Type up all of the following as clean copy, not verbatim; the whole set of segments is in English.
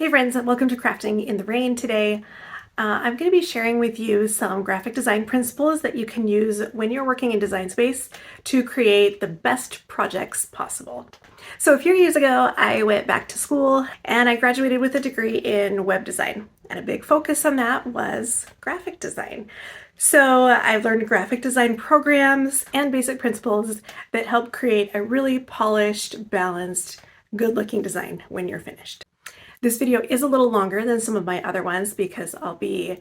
Hey friends, welcome to Crafting in the Rain. Today I'm going to be sharing with you some graphic design principles that you can use when you're working in Design Space to create the best projects possible. So a few years ago I went back to school and I graduated with a degree in web design, and a big focus on that was graphic design. So I've learned graphic design programs and basic principles that help create a really polished, balanced, good-looking design when you're finished. This video is a little longer than some of my other ones because I'll be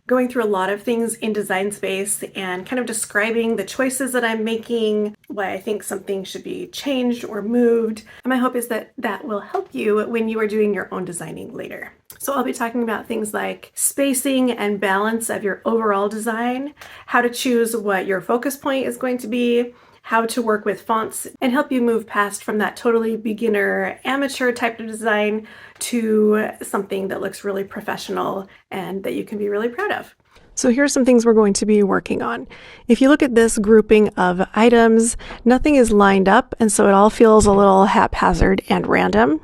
going through a lot of things in Design Space and kind of describing the choices that I'm making, why I think something should be changed or moved. And my hope is that that will help you when you are doing your own designing later. So I'll be talking about things like spacing and balance of your overall design, how to choose what your focus point is going to be, how to work with fonts, and help you move past from that totally beginner, amateur type of design to something that looks really professional and that you can be really proud of. So here's some things we're going to be working on. If you look at this grouping of items, nothing is lined up, and so it all feels a little haphazard and random.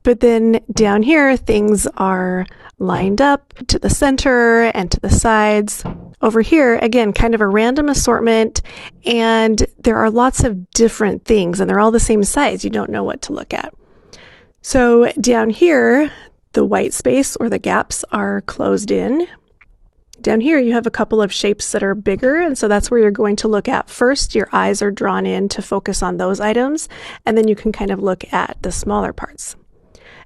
But then down here, things are lined up to the center and to the sides. Over here, again, kind of a random assortment, and there are lots of different things, and they're all the same size. You don't know what to look at. So down here, the white space or the gaps are closed in. Down here, you have a couple of shapes that are bigger, and so that's where you're going to look at first. Your eyes are drawn in to focus on those items, and then you can kind of look at the smaller parts.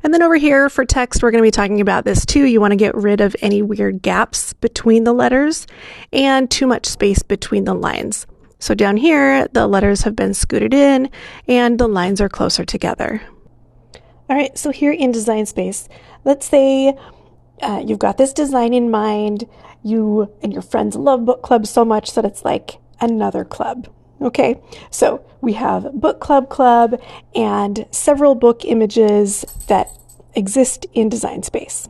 And then over here for text, we're going to be talking about this too. You want to get rid of any weird gaps between the letters and too much space between the lines. So down here, the letters have been scooted in and the lines are closer together. All right, so here in Design Space, let's say you've got this design in mind. You and your friends love book clubs so much that it's like another club. Okay, so we have book club and several book images that exist in Design Space.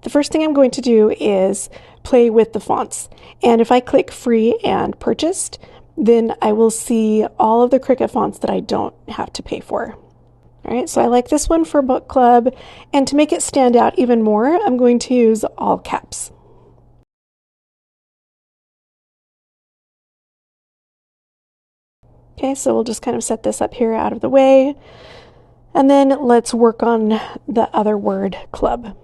The first thing I'm going to do is play with the fonts. And if I click free and purchased, then I will see all of the Cricut fonts that I don't have to pay for. All right, so I like this one for book club. And to make it stand out even more, I'm going to use all caps. Okay, so we'll just kind of set this up here out of the way. And then let's work on the other word, club.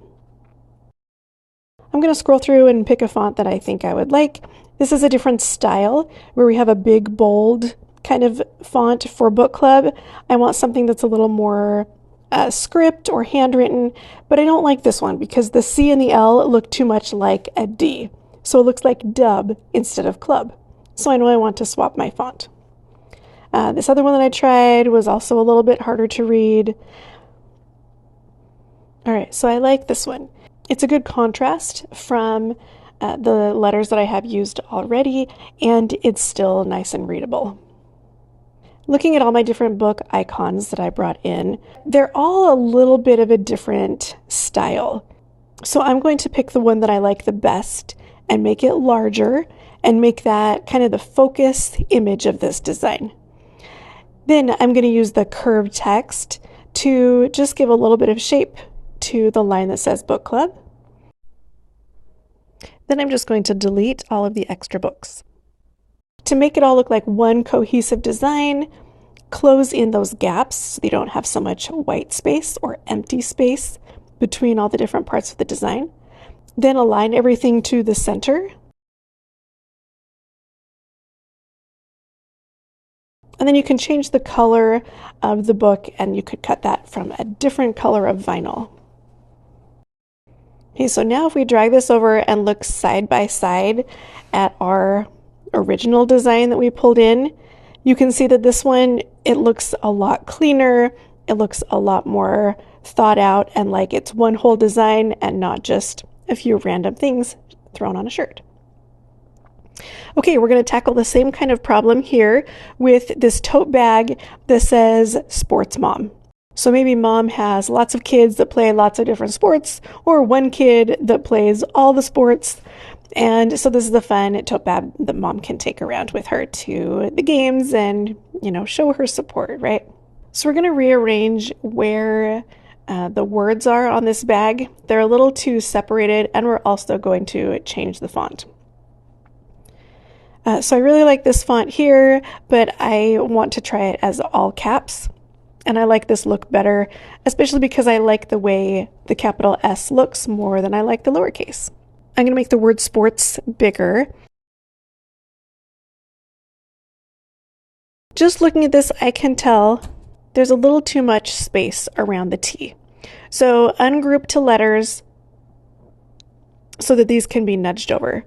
I'm going to scroll through and pick a font that I think I would like. This is a different style where we have a big, bold kind of font for book club. I want something that's a little more script or handwritten, but I don't like this one because the C and the L look too much like a D. So it looks like dub instead of club. So I know I want to swap my font. This other one that I tried was also a little bit harder to read. All right, so I like this one. It's a good contrast from the letters that I have used already, and it's still nice and readable. Looking at all my different book icons that I brought in, they're all a little bit of a different style. So I'm going to pick the one that I like the best and make it larger and make that kind of the focus image of this design. Then I'm going to use the curved text to just give a little bit of shape to the line that says book club. Then I'm just going to delete all of the extra books. To make it all look like one cohesive design, close in those gaps so you don't have so much white space or empty space between all the different parts of the design. Then align everything to the center. And then you can change the color of the book, and you could cut that from a different color of vinyl. Okay, so now if we drag this over and look side by side at our original design that we pulled in, you can see that this one, it looks a lot cleaner. It looks a lot more thought out and like it's one whole design and not just a few random things thrown on a shirt. Okay, we're going to tackle the same kind of problem here with this tote bag that says sports mom. So maybe mom has lots of kids that play lots of different sports, or one kid that plays all the sports. And so this is the fun tote bag that mom can take around with her to the games and, show her support, right? So we're going to rearrange where the words are on this bag. They're a little too separated, and we're also going to change the font. So I really like this font here, but I want to try it as all caps. And I like this look better, especially because I like the way the capital S looks more than I like the lowercase. I'm going to make the word sports bigger. Just looking at this, I can tell there's a little too much space around the T. So ungroup to letters so that these can be nudged over.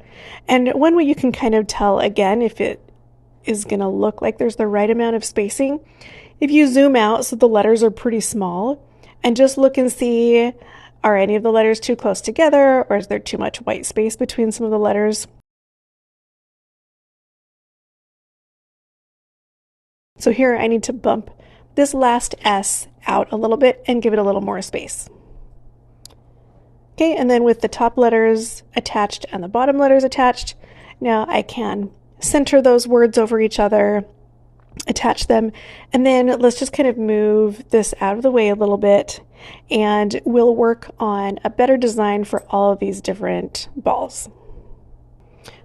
And one way you can kind of tell, again, if it is going to look like there's the right amount of spacing, if you zoom out so the letters are pretty small and just look and see, are any of the letters too close together, or is there too much white space between some of the letters? So here I need to bump this last S out a little bit and give it a little more space. Okay, and then with the top letters attached and the bottom letters attached, now I can center those words over each other, attach them, and then let's just kind of move this out of the way a little bit, and we'll work on a better design for all of these different balls.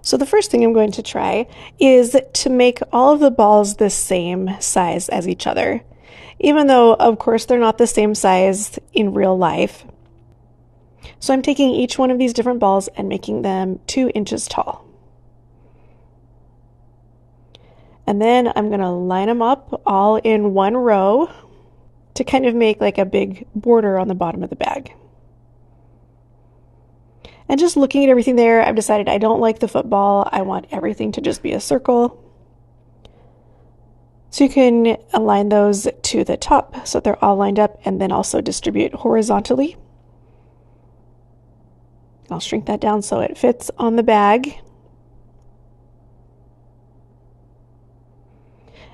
So the first thing I'm going to try is to make all of the balls the same size as each other, even though, of course, they're not the same size in real life. So I'm taking each one of these different balls and making them 2 inches tall. And then I'm going to line them up all in one row to kind of make like a big border on the bottom of the bag. And just looking at everything there, I've decided I don't like the football. I want everything to just be a circle. So you can align those to the top so they're all lined up, and then also distribute horizontally. I'll shrink that down so it fits on the bag.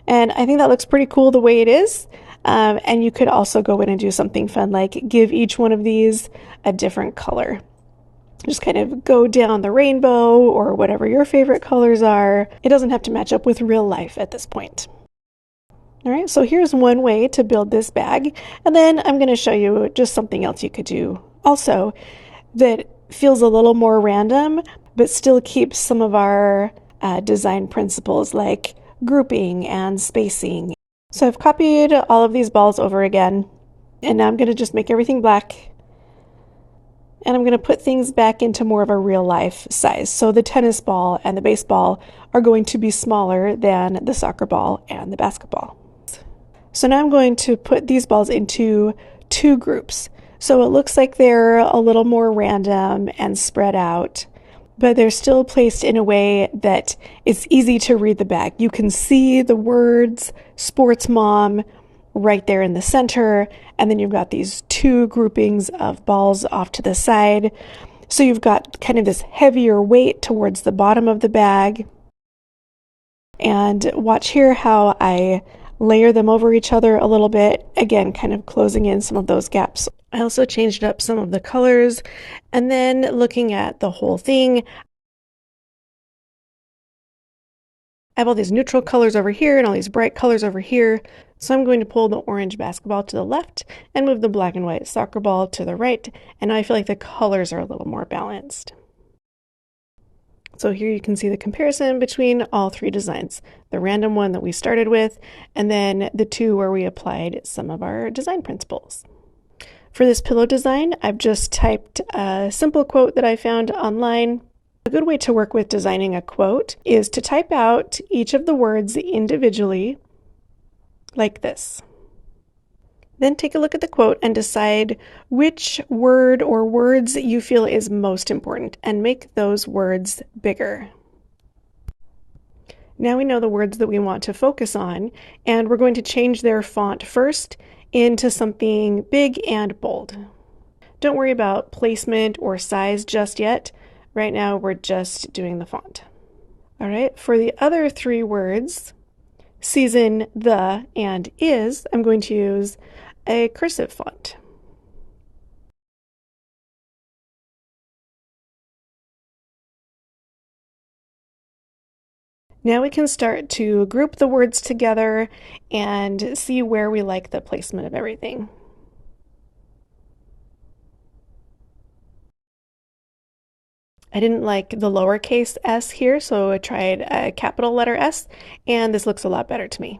And I think that looks pretty cool the way it is. And you could also go in and do something fun, like give each one of these a different color. Just kind of go down the rainbow or whatever your favorite colors are. It doesn't have to match up with real life at this point. All right, so here's one way to build this bag. And then I'm going to show you just something else you could do also that feels a little more random, but still keeps some of our design principles like grouping and spacing. So I've copied all of these balls over again, and now I'm going to just make everything black. And I'm going to put things back into more of a real life size. So the tennis ball and the baseball are going to be smaller than the soccer ball and the basketball. So now I'm going to put these balls into 2 groups. So it looks like they're a little more random and spread out, but they're still placed in a way that it's easy to read the bag. You can see the words sports mom right there in the center, and then you've got these 2 groupings of balls off to the side. So you've got kind of this heavier weight towards the bottom of the bag. And watch here how I layer them over each other a little bit, again, kind of closing in some of those gaps. I also changed up some of the colors, and then looking at the whole thing, I have all these neutral colors over here and all these bright colors over here. So I'm going to pull the orange basketball to the left and move the black and white soccer ball to the right. And now I feel like the colors are a little more balanced. So here you can see the comparison between all 3 designs, the random one that we started with, and then the 2 where we applied some of our design principles. For this pillow design, I've just typed a simple quote that I found online. A good way to work with designing a quote is to type out each of the words individually, like this. Then take a look at the quote and decide which word or words you feel is most important and make those words bigger. Now we know the words that we want to focus on, and we're going to change their font first into something big and bold. Don't worry about placement or size just yet. Right now we're just doing the font. All right, for the other 3 words, season, the, and is, I'm going to use a cursive font. Now we can start to group the words together and see where we like the placement of everything. I didn't like the lowercase s here, so I tried a capital letter S, and this looks a lot better to me.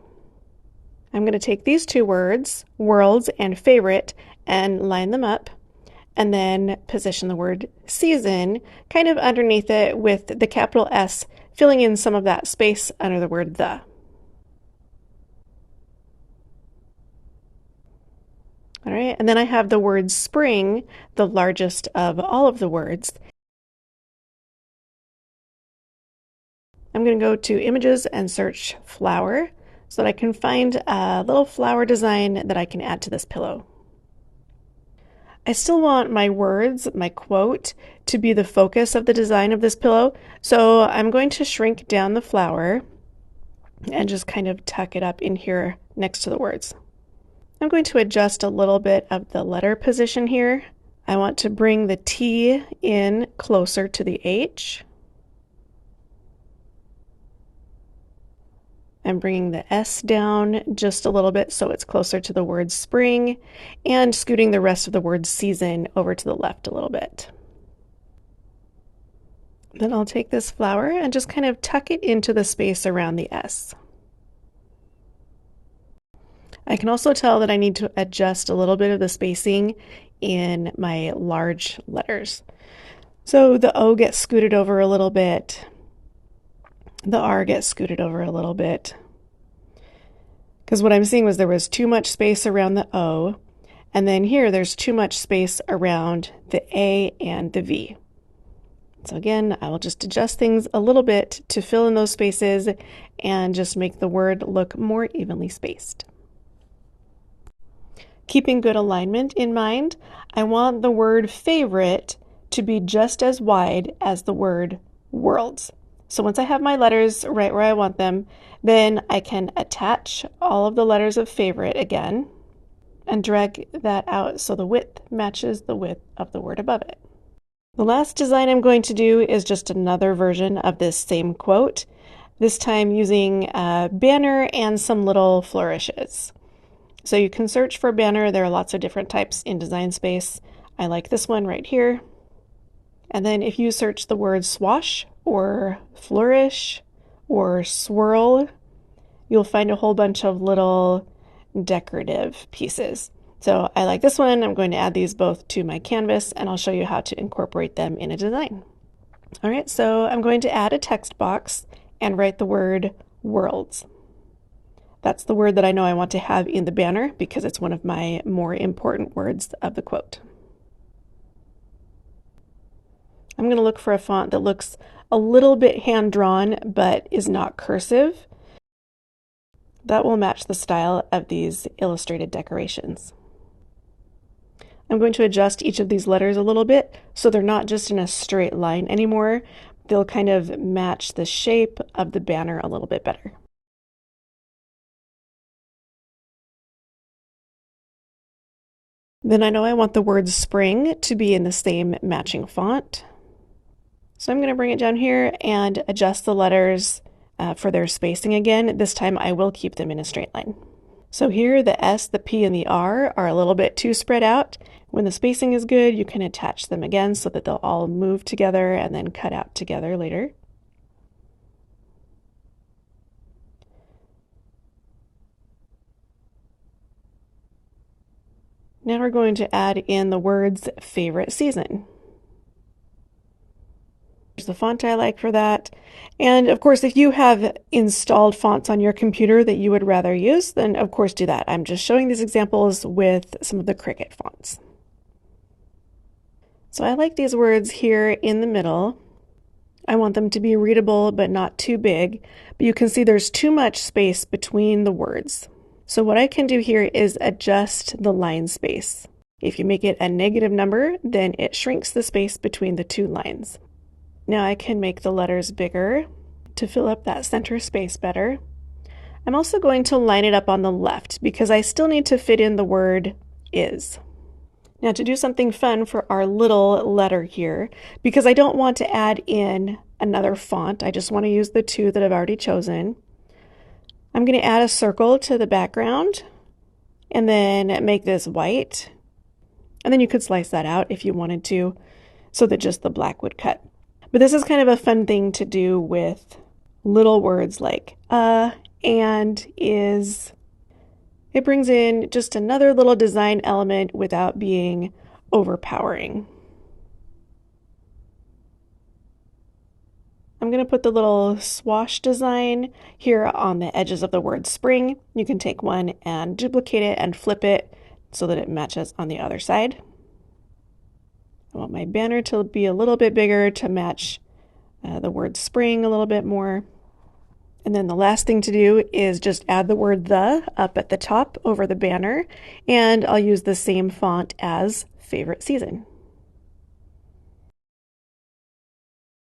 I'm going to take these two words, worlds and favorite, and line them up, and then position the word season kind of underneath it with the capital S, filling in some of that space under the word the. All right, and then I have the word spring, the largest of all of the words. I'm going to go to images and search flower so that I can find a little flower design that I can add to this pillow. I still want my words, my quote, to be the focus of the design of this pillow, so I'm going to shrink down the flower and just kind of tuck it up in here next to the words. I'm going to adjust a little bit of the letter position here. I want to bring the T in closer to the H. I'm bringing the S down just a little bit so it's closer to the word spring, and scooting the rest of the word season over to the left a little bit. Then I'll take this flower and just kind of tuck it into the space around the S. I can also tell that I need to adjust a little bit of the spacing in my large letters. So the O gets scooted over a little bit. The R gets scooted over a little bit. Because what I'm seeing was there was too much space around the O, and then here there's too much space around the A and the V. So again, I will just adjust things a little bit to fill in those spaces and just make the word look more evenly spaced. Keeping good alignment in mind, I want the word favorite to be just as wide as the word worlds. So once I have my letters right where I want them, then I can attach all of the letters of favorite again and drag that out so the width matches the width of the word above it. The last design I'm going to do is just another version of this same quote, this time using a banner and some little flourishes. So you can search for banner. There are lots of different types in Design Space. I like this one right here. And then if you search the word swash or flourish or swirl, you'll find a whole bunch of little decorative pieces. So I like this one. I'm going to add these both to my canvas, and I'll show you how to incorporate them in a design. All right, so I'm going to add a text box and write the word worlds. That's the word that I know I want to have in the banner because it's one of my more important words of the quote. I'm going to look for a font that looks a little bit hand-drawn but is not cursive. That will match the style of these illustrated decorations. I'm going to adjust each of these letters a little bit so they're not just in a straight line anymore. They'll kind of match the shape of the banner a little bit better. Then I know I want the word spring to be in the same matching font. So I'm going to bring it down here and adjust the letters for their spacing again. This time I will keep them in a straight line. So here the S, the P, and the R are a little bit too spread out. When the spacing is good, you can attach them again so that they'll all move together and then cut out together later. Now we're going to add in the words favorite season. There's the font I like for that. And of course, if you have installed fonts on your computer that you would rather use, then of course do that. I'm just showing these examples with some of the Cricut fonts. So I like these words here in the middle. I want them to be readable but not too big, but you can see there's too much space between the words. So what I can do here is adjust the line space. If you make it a negative number, then it shrinks the space between the two lines. Now I can make the letters bigger to fill up that center space better. I'm also going to line it up on the left because I still need to fit in the word is. Now to do something fun for our little letter here, because I don't want to add in another font, I just want to use the two that I've already chosen. I'm going to add a circle to the background and then make this white. And then you could slice that out if you wanted to so that just the black would cut. But this is kind of a fun thing to do with little words like and, is. It brings in just another little design element without being overpowering. I'm going to put the little swash design here on the edges of the word spring. You can take one and duplicate it and flip it so that it matches on the other side. I want my banner to be a little bit bigger to match the word spring a little bit more. And then the last thing to do is just add the word the up at the top over the banner, and I'll use the same font as favorite season.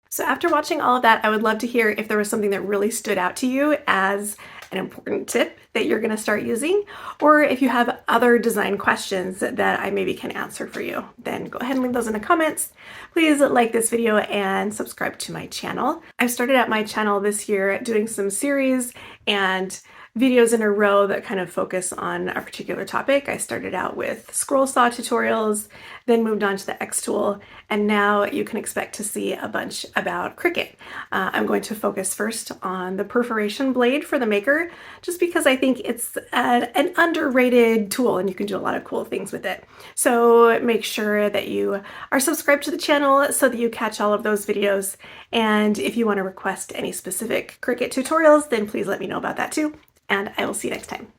So after watching all of that, I would love to hear if there was something that really stood out to you as an important tip that you're going to start using, or if you have other design questions that I maybe can answer for you, then go ahead and leave those in the comments. Please like this video and subscribe to my channel. I've started out my channel this year doing some series and videos in a row that kind of focus on a particular topic. I started out with scroll saw tutorials, then moved on to the X tool, and now you can expect to see a bunch about Cricut. I'm going to focus first on the perforation blade for the maker, just because I think it's an underrated tool and you can do a lot of cool things with it. So make sure that you are subscribed to the channel so that you catch all of those videos. And if you want to request any specific Cricut tutorials, then please let me know about that too. And I will see you next time.